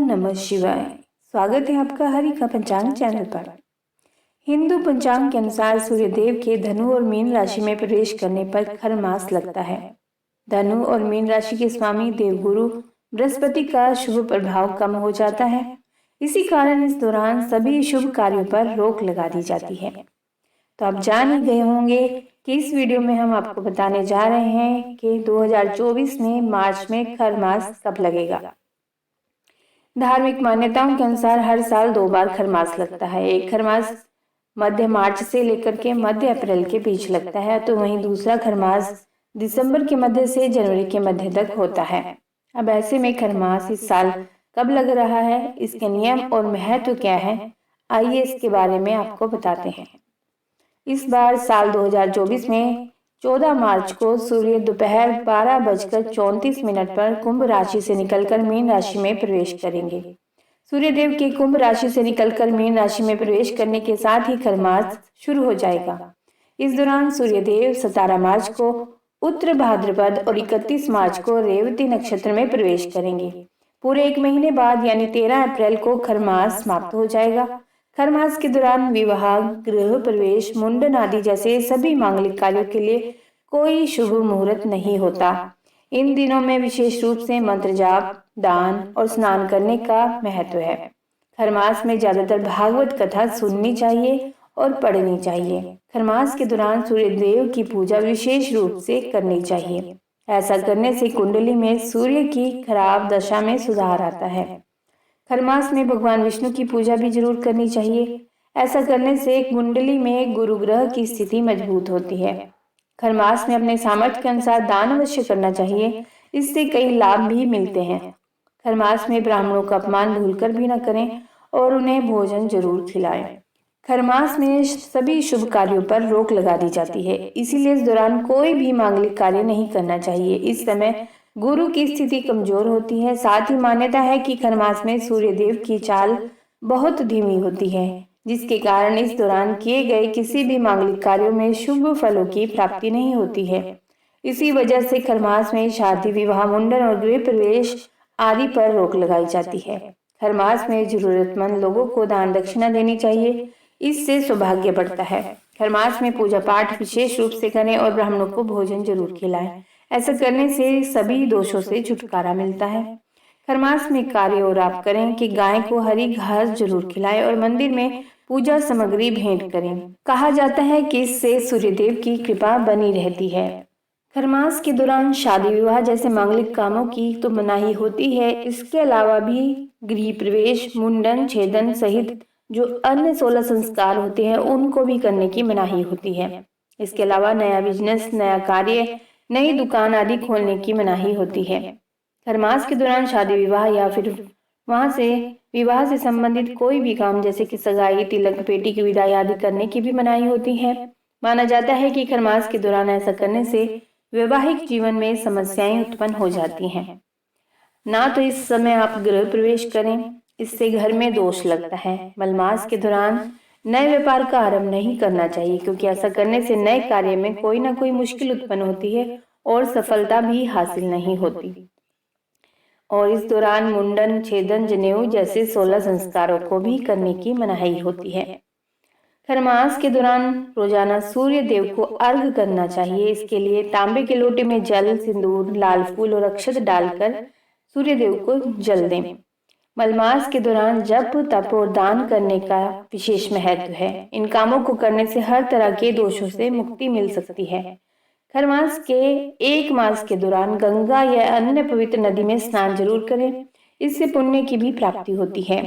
नमः शिवाय। स्वागत है आपका हरि का पंचांग चैनल पर। हिंदू पंचांग के अनुसार सूर्यदेव के धनु और मीन राशि में प्रवेश करने पर खर मास लगता है। धनु और मीन राशि के स्वामी देवगुरु बृहस्पति का शुभ प्रभाव कम हो जाता है। इसी कारण इस दौरान सभी शुभ कार्यों पर रोक लगा दी जाती है। तो आप जान ही गए होंगे कि इस वीडियो में हम आपको बताने जा रहे हैं कि 2024 में मार्च में खर मास कब लगेगा। धार्मिक मान्यताओं के अनुसार हर साल 2 बार खरमास लगता है। एक खरमास मध्य मार्च से लेकर के मध्य अप्रैल के बीच लगता है, तो वहीं दूसरा खरमास दिसंबर के मध्य से जनवरी के मध्य तक होता है। अब ऐसे में खरमास इस साल कब लग रहा है, इसके नियम और महत्व क्या है, आइए इसके बारे में आपको बताते हैं। इस बार साल 2024 में 14 मार्च को सूर्य दोपहर 12:34 पर कुंभ राशि से निकलकर मीन राशि में प्रवेश करेंगे। सूर्यदेव के कुंभ राशि से निकलकर मीन राशि में प्रवेश करने के साथ ही खरमास शुरू हो जाएगा। इस दौरान सूर्यदेव 17 मार्च को उत्तर भाद्रपद और 31 मार्च को रेवती नक्षत्र में प्रवेश करेंगे। पूरे 1 महीने बाद यानी 13 अप्रैल को खरमास समाप्त हो जाएगा। खरमास के दौरान विवाह, गृह प्रवेश, मुंडन आदि जैसे सभी मांगलिक कार्यों के लिए कोई शुभ मुहूर्त नहीं होता। इन दिनों में विशेष रूप से मंत्र जाप, दान और स्नान करने का महत्व है। खरमास में ज्यादातर भागवत कथा सुननी चाहिए और पढ़नी चाहिए। खरमास के दौरान सूर्य देव की पूजा विशेष रूप से करनी चाहिए। ऐसा करने से कुंडली में सूर्य की खराब दशा में सुधार आता है। खरमास में भगवान विष्णु की पूजा भी जरूर करनी चाहिए। ऐसा करने से कुंडली में गुरु ग्रह की स्थिति मजबूत होती है। खरमास में अपने सामर्थ्य के अनुसार दान अवश्य करना चाहिए, इससे कई लाभ भी मिलते हैं। खरमास में ब्राह्मणों का अपमान भूलकर भी न करें और उन्हें भोजन जरूर खिलाएं। खरमास में सभी शुभ कार्यों पर रोक लगा दी जाती है, इसीलिए इस दौरान कोई भी मांगलिक कार्य नहीं करना चाहिए। इस समय गुरु की स्थिति कमजोर होती है। साथ ही मान्यता है कि खरमास में सूर्यदेव की चाल बहुत धीमी होती है, जिसके कारण इस दौरान किए गए किसी भी मांगलिक कार्यों में शुभ फलों की प्राप्ति नहीं होती है। इसी वजह से खरमास में शादी, विवाह, मुंडन और गृह प्रवेश आदि पर रोक लगाई जाती है। खरमास में जरूरतमंद लोगों को दान दक्षिणा देनी चाहिए, इससे सौभाग्य बढ़ता है। खरमास में पूजा पाठ विशेष रूप से करें और ब्राह्मणों को भोजन जरूर खिलाएं। ऐसा करने से सभी दोषों से छुटकारा मिलता है। खरमास में कार्य और आप करें कि गाय को हरी घास जरूर खिलाएं और मंदिर में पूजा सामग्री भेंट करें। कहा जाता है कि इससे सूर्यदेव की कृपा बनी रहती है। खरमास के दौरान शादी विवाह जैसे मांगलिक कामों की तो मनाही होती है। इसके अलावा भी गृह प्रवेश, मुंडन, छेदन सहित जो अन्य 16 संस्कार होते हैं उनको भी करने की मनाही होती है। इसके अलावा नया बिजनेस, नया कार्य, नई दुकान आदि खोलने की मनाही होती है। खरमास के दौरान शादी विवाह या फिर विवाह से संबंधित कोई भी काम जैसे कि सगाई, तिलक, बेटी की विदाई आदि करने की भी मनाही होती है। माना जाता है कि खरमास के दौरान ऐसा करने से वैवाहिक जीवन में समस्याएं उत्पन्न हो जाती हैं। ना तो इस समय आप गृह प्रवेश करें, इससे घर में दोष लगता है। मलमास के दौरान नए व्यापार का आरंभ नहीं करना चाहिए, क्योंकि ऐसा करने से नए कार्य में कोई ना कोई मुश्किल उत्पन्न होती है और सफलता भी हासिल नहीं होती। और इस दौरान मुंडन, छेदन, जनेऊ जैसे 16 संस्कारों को भी करने की मनाही होती है। खरमास के दौरान रोजाना सूर्य देव को अर्घ करना चाहिए। इसके लिए तांबे के लोटे में जल, सिंदूर, लाल फूल और अक्षत डालकर सूर्य देव को जल दें। मलमास के दौरान जप, तप और दान करने का विशेष महत्व है। इन कामों को करने से हर तरह के दोषों से मुक्ति मिल सकती है। खरमास के 1 मास के दौरान गंगा या अन्य पवित्र नदी में स्नान जरूर करें, इससे पुण्य की भी प्राप्ति होती है।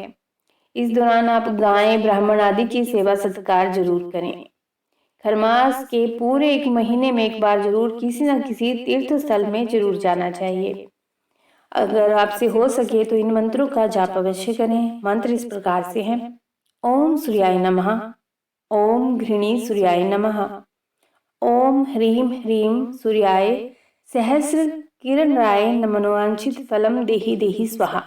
इस दौरान आप गाय, ब्राह्मण आदि की सेवा सत्कार जरूर करें। खरमास के पूरे 1 महीने में एक बार जरूर किसी न किसी तीर्थ स्थल में जरूर जाना चाहिए। अगर आपसे हो सके तो इन मंत्रों का जाप अवश्य करें। मंत्र इस प्रकार से हैं: ओम सूर्याय नमः, ओम घृणी सूर्याय नमः, ओम ह्रीं ह्रीं सूर्याय सहस्र किरणराय नमोवांछित फलम देहि देहि स्वाहा,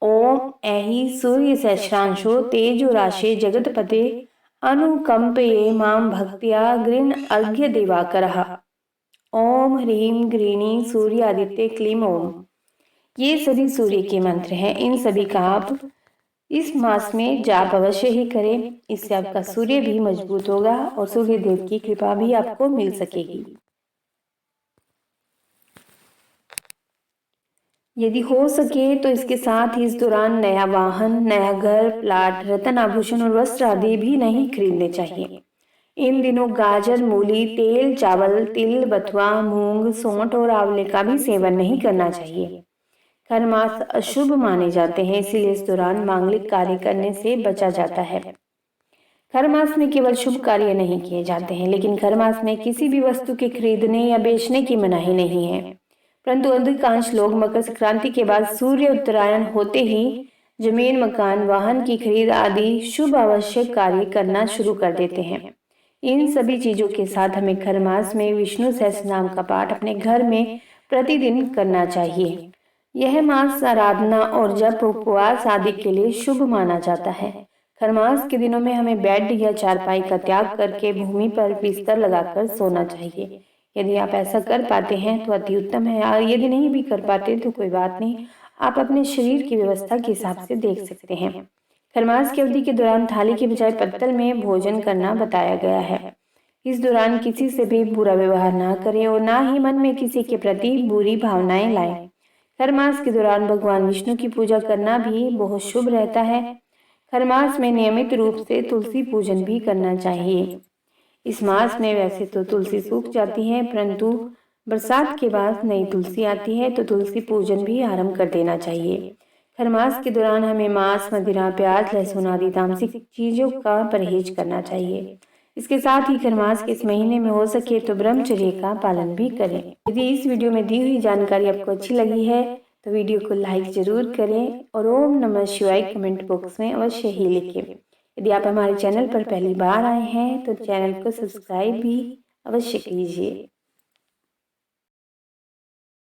ओम ऐहि सूर्य सहस्रांशो तेजो राशे जगतपते अनुकंपये मां भक्त्या गृण अर्घ्य दिवाकरः, ओम ह्रीं गृणी सूर्यादित्य क्लीं ओम। ये सभी सूर्य के मंत्र हैं। इन सभी का आप इस मास में जाप अवश्य ही करें। इससे आपका सूर्य भी मजबूत होगा और सूर्य देव की कृपा भी आपको मिल सकेगी। यदि हो सके तो इसके साथ ही इस दौरान नया वाहन, नया घर, प्लाट, रत्न आभूषण और वस्त्र आदि भी नहीं खरीदने चाहिए। इन दिनों गाजर, मूली, तेल, चावल, तिल, बथुआ, मूंग, सौंठ और आंवले का भी सेवन नहीं करना चाहिए। खरमास अशुभ माने जाते हैं, इसीलिए इस दौरान मांगलिक कार्य करने से बचा जाता है। खरमास में केवल शुभ कार्य नहीं किए जाते हैं, लेकिन खरमास में किसी भी वस्तु के खरीदने या बेचने की मनाही नहीं है। परंतु अधिकांश लोग मकर संक्रांति के बाद सूर्य उत्तरायण होते ही जमीन, मकान, वाहन की खरीद आदि शुभ आवश्यक कार्य करना शुरू कर देते हैं। इन सभी चीजों के साथ हमें खरमास में विष्णु सहस्त्र नाम का पाठ अपने घर में प्रतिदिन करना चाहिए। यह मास आराधना और जप, उपवास आदि के लिए शुभ माना जाता है। खरमास के दिनों में हमें बेड या चारपाई का त्याग करके भूमि पर बिस्तर लगाकर सोना चाहिए। यदि आप ऐसा कर पाते हैं तो अति उत्तम है, और यदि नहीं भी कर पाते तो कोई बात नहीं, आप अपने शरीर की व्यवस्था के हिसाब से देख सकते हैं। खरमास की अवधि के दौरान थाली के बजाय पत्तल में भोजन करना बताया गया है। इस दौरान किसी से भी बुरा व्यवहार ना करें और ना ही मन में किसी के प्रति बुरी भावनाएं लाएं। खरमास के दौरान भगवान विष्णु की पूजा करना भी बहुत शुभ रहता है। खरमास में नियमित रूप से तुलसी पूजन भी करना चाहिए। इस मास में वैसे तो तुलसी सूख जाती है, परंतु बरसात के बाद नई तुलसी आती है, तो तुलसी पूजन भी आरंभ कर देना चाहिए। खरमास के दौरान हमें मांस, मदिरा, प्याज, लहसुन आदि तामसिक चीजों का परहेज करना चाहिए। इसके साथ ही खरमास के इस महीने में हो सके तो ब्रह्मचर्य का पालन भी करें। यदि इस वीडियो में दी हुई जानकारी आपको अच्छी लगी है तो वीडियो को लाइक जरूर करें और ओम नमः शिवाय कमेंट बॉक्स में अवश्य ही लिखें। यदि आप हमारे चैनल पर पहली बार आए हैं तो चैनल को सब्सक्राइब भी अवश्य कीजिए।